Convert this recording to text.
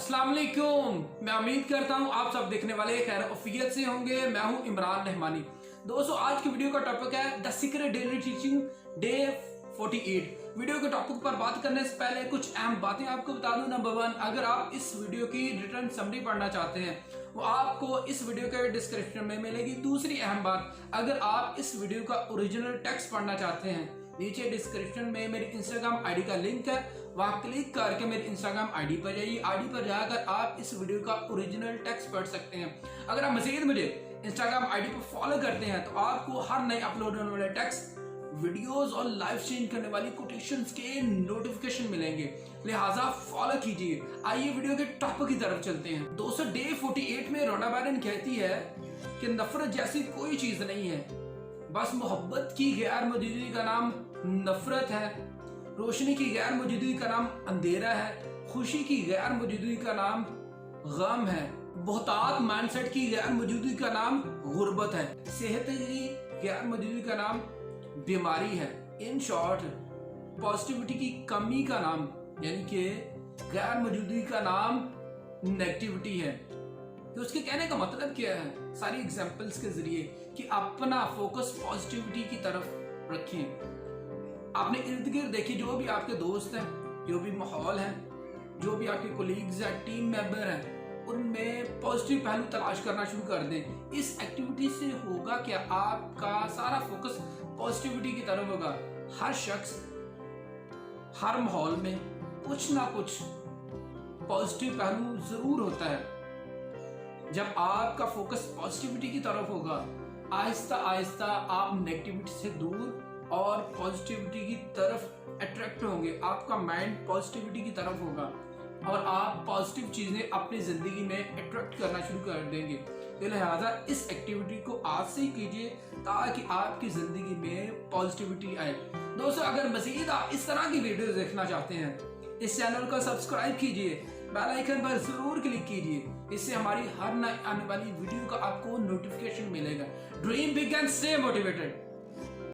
अस्सलाम वालेकुम। मैं उम्मीद करता हूँ आप सब देखने वाले खैर आफियत से होंगे। मैं हूँ इमरान रहमानी। दोस्तों आज की वीडियो का टॉपिक है the secret daily teaching day 48। Video के टॉपिक पर बात करने से पहले कुछ अहम बातें आपको बता दूं। नंबर 1, अगर आप इस वीडियो की रिटर्न समरी पढ़ना चाहते हैं वो आपको इस वीडियो के डिस्क्रिप्शन में मिलेगी। दूसरी अहम बात, अगर आप इस वीडियो का ओरिजिनल टेक्स्ट पढ़ना चाहते हैं नीचे डिस्क्रिप्शन में मेरी इंस्टाग्राम आईडी का लिंक है, वहां क्लिक करके मेरे इंस्टाग्राम आईडी पर जाइए। आईडी पर जाकर आप इस वीडियो का ओरिजिनल टेक्स्ट पढ़ सकते हैं। अगर आप मजीद मुझे इंस्टाग्राम आईडी पर फॉलो करते हैं तो आपको हर नए अपलोड होने वाले टेक्स्ट, वीडियोस और लाइव स्ट्रीम करने वाली कोटेशंस के नोटिफिकेशन मिलेंगे, लिहाजा फॉलो कीजिए। आइए वीडियो के टॉपिक की तरफ चलते हैं। दोस्तों डे 48 में रोना बैरन कहती है कि नफरत जैसी कोई चीज नहीं है, बस मोहब्बत की गैर मौजूदगी का नाम नफरत है, रोशनी की गैर मौजूदगी का नाम अंधेरा है, खुशी की गैर मौजूदगी का नाम गम है, बहुतात माइंडसेट की गैर मौजूदगी का नाम गुर्बत है, सेहत की गैर मौजूदगी का नाम बीमारी है। इन शॉर्ट पॉजिटिविटी की कमी का नाम यानी कि गैर मौजूदगी का नाम नेगेटिविटी है। तो उसके कहने का मतलब क्या है? सारी एग्जांपल्स के जरिए कि अपना फोकस पॉजिटिविटी की तरफ रखें। आपने इर्द गिर्द देखिए, जो भी आपके दोस्त हैं, जो भी माहौल है, जो भी आपके कोलीग्स हैं, टीम मेंबर हैं, उनमें पॉजिटिव पहलू तलाश करना शुरू कर दें। इस एक्टिविटी से होगा क्या, आपका सारा फोकस पॉजिटिविटी की तरफ होगा। हर शख्स हर माहौल में कुछ ना कुछ पॉजिटिव पहलू जरूर होता है। जब आपका फोकस पॉजिटिविटी की तरफ होगा, आहिस्ता आहिस्ता आप नेगेटिविटी से दूर और पॉजिटिविटी की तरफ अट्रैक्ट होंगे। आपका माइंड पॉजिटिविटी की तरफ होगा और आप पॉजिटिव चीजें अपनी जिंदगी में अट्रैक्ट करना शुरू कर देंगे। तो लिहाजा इस एक्टिविटी को आज से ही कीजिए ताकि आपकी जिंदगी में पॉजिटिविटी आए। दोस्तों अगर मजीद आप इस तरह की वीडियो देखना चाहते हैं, इस चैनल को सब्सक्राइब कीजिए, बेल आइकन पर जरूर क्लिक कीजिए। इससे हमारी हर नई आने वाली वीडियो का आपको नोटिफिकेशन मिलेगा। Dream big and stay motivated.